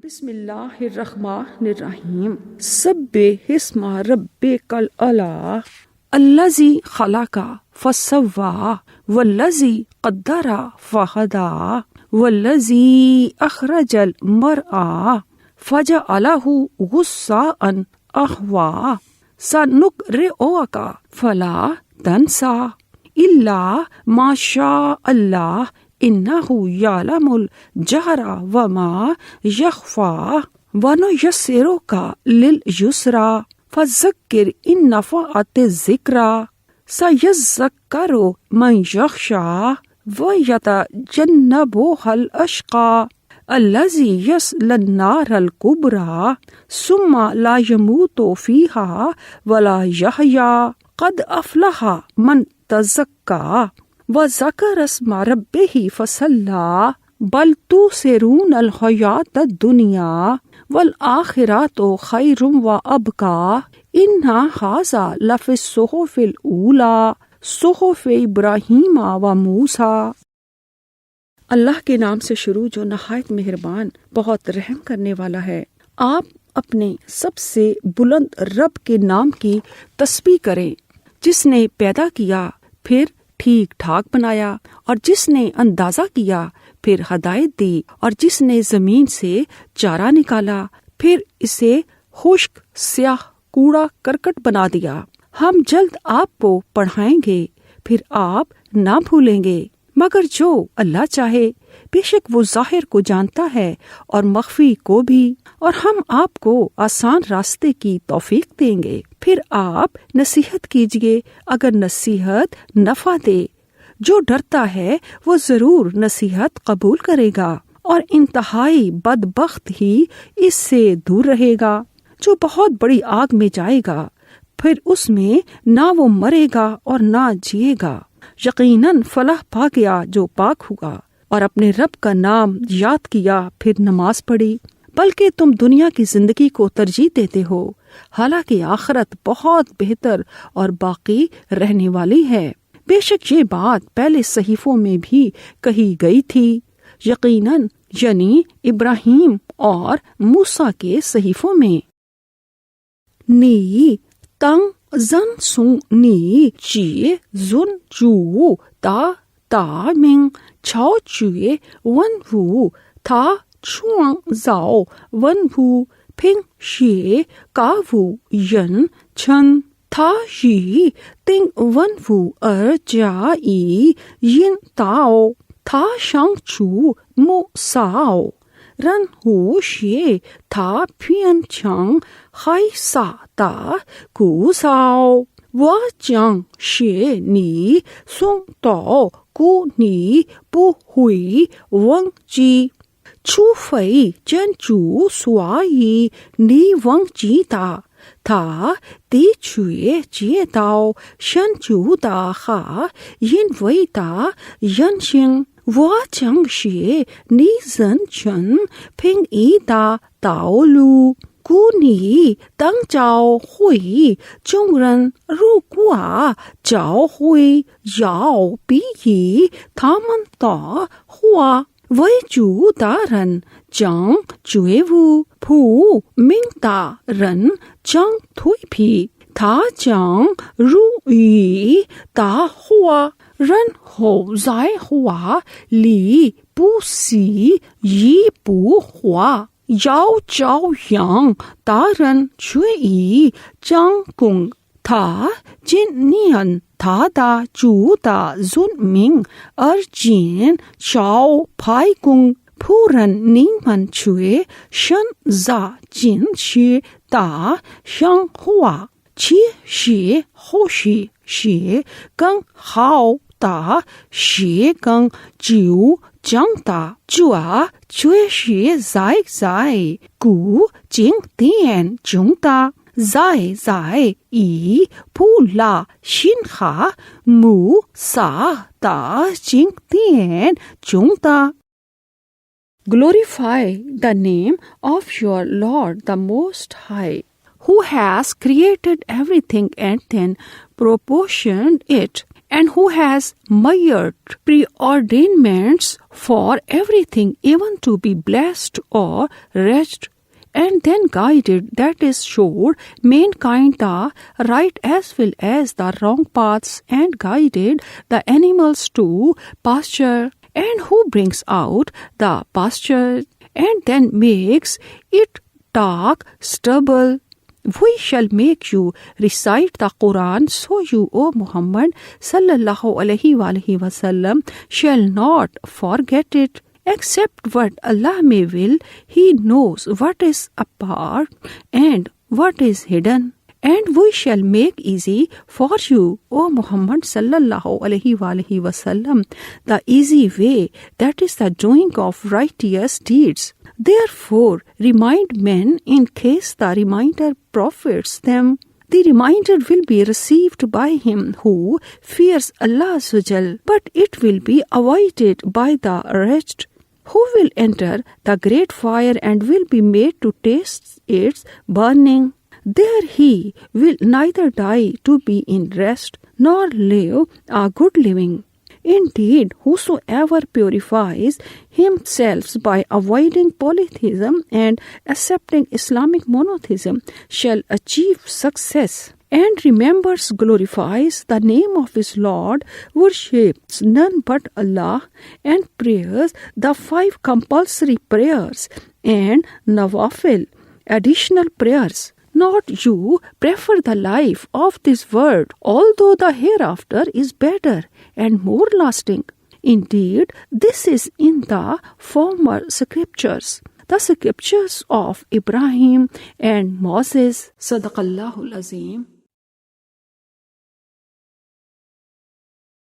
بسم اللہ الرحمن الرحیم سبح اسم ربک الاعلی الذی خلق فسوی والذی قدر فہدی والذی اخرج المرعی فجعلہ غثاء احوی سنقرئک فلا تنسی الا ما شاء اللہ انہ یعلم الجہر وما یخفی ونیسرک للیسری فذکر ان نفعت الذکری سیذکر من یخشی ویتجنبها الاشقی الذی یصلی النار الکبری ثم لا یموت فیہا ولا یحیی قد افلح من تزکی وذکر اسم ربہ فصلی بل تؤثرون الحیاۃ الدنیا والآخرۃ خیر وابقی ان ھذا لفی الصحف الاولی صحف ابراہیم وموسیٰ۔ اللہ کے نام سے شروع جو نہایت مہربان بہت رحم کرنے والا ہے۔ آپ اپنے سب سے بلند رب کے نام کی تسبیح کریں، جس نے پیدا کیا پھر ٹھیک ٹھاک بنایا، اور جس نے اندازہ کیا پھر ہدایت دی، اور جس نے زمین سے چارہ نکالا پھر اسے خشک سیاہ کوڑا کرکٹ بنا دیا۔ ہم جلد آپ کو پڑھائیں گے، پھر آپ نہ بھولیں گے، مگر جو اللہ چاہے، بے شک وہ ظاہر کو جانتا ہے اور مخفی کو بھی، اور ہم آپ کو آسان راستے کی توفیق دیں گے۔ پھر آپ نصیحت کیجئے اگر نصیحت نفع دے۔ جو ڈرتا ہے وہ ضرور نصیحت قبول کرے گا، اور انتہائی بدبخت ہی اس سے دور رہے گا۔ جو بہت بڑی آگ میں جائے گا، پھر اس میں نہ وہ مرے گا اور نہ جیے گا۔ یقیناً فلاح پا گیا جو پاک ہوا اور اپنے رب کا نام یاد کیا پھر نماز پڑھی۔ بلکہ تم دنیا کی زندگی کو ترجیح دیتے ہو، حالانکہ آخرت بہت بہتر اور باقی رہنے والی ہے۔ بے شک یہ بات پہلے صحیفوں میں بھی کہی گئی تھی، یقیناً یعنی ابراہیم اور موسیٰ کے صحیفوں میں۔ نی تنگ زن سن نی چی زن جو تا منگ چھاؤ چوئے ون وو تھا چھوانگ زاؤ ون وو پھنگ شیے کا وو ین چھن تھا یی تنگ ون وو جائی ین تاؤ تھا شانگ چو مو ساؤ رن ہو شیے تھا پھین چھانگ خائی سا تا کو ساؤ وا جانگ شیے نی سونگ تو کو نی پو ہوئی ونگ جی چھو فئی جن چو سوائی نی ونگ جی تا تھا تی چھوئے جیے تاؤ شن چو تا خا ین وئی تا ین شنگ وا چنگ شیے نی زن چن پھنگ ای تا تاؤ لو کو نی تنگ چاؤ ہوئی چونگ رن رو کوا چاؤ ہوئی یاؤ پی ہی تھامن تا ہوا وئی چو تا رن چانگ چوئے وو پھو منگ تا رن چانگ تھوئی بھی تھا چانگ رو ای تا ہوا رن ہو زائے ہوا لی پو سی یی پو ہوا یاؤ چاؤ یانگ تا رن چوئے ای چانگ کنگ تھا جن نین تھا دا چو تا زن منگ جین چاؤ پھائی کنگ پھورن نینگ من چوئے شن زا جن شی تا شنگ ہوا چی شی ہو شی شی کنگ ہاؤ تا شی کنگ چیو جنگ تا چوا چوئے شی زائے زائے کو جنگ تین جنگ تا زائے زائے ای پولا شن خا مو سا تا جنگ تین جنگ تا۔ Glorify the name of your Lord the Most High, who has created everything and then proportioned it and who has made preordainments for everything, even to be blessed or wretched, and then guided, that is, showed mankind the right as well as the wrong paths, and guided the animals to pasture, and who brings out the pasture and then makes it dark stubble. We shall make you recite the Quran, so you, O Muhammad sallallahu alaihi wasallam, shall not forget it. Except what Allah may will, He knows what is apart and what is hidden. And we shall make easy for you, O Muhammad sallallahu alaihi wasallam, the easy way, that is the doing of righteous deeds. Therefore, remind men in case the reminder profits them. The reminder will be received by him who fears Allah Azza, but it will be avoided by the wretched, who will enter the great fire and will be made to taste its burning. There he will neither die to be in rest, nor live a good living. Indeed, whosoever purifies himself by avoiding polytheism and accepting Islamic monotheism shall achieve success, and remembers, glorifies the name of his Lord, worships none but Allah, and prayers the 5 compulsory prayers and nawafil, additional prayers. Not you prefer the life of this world, although the hereafter is better and more lasting. Indeed, this is in the former scriptures, the scriptures of Ibrahim and Moses. Sadaqallahul Azim.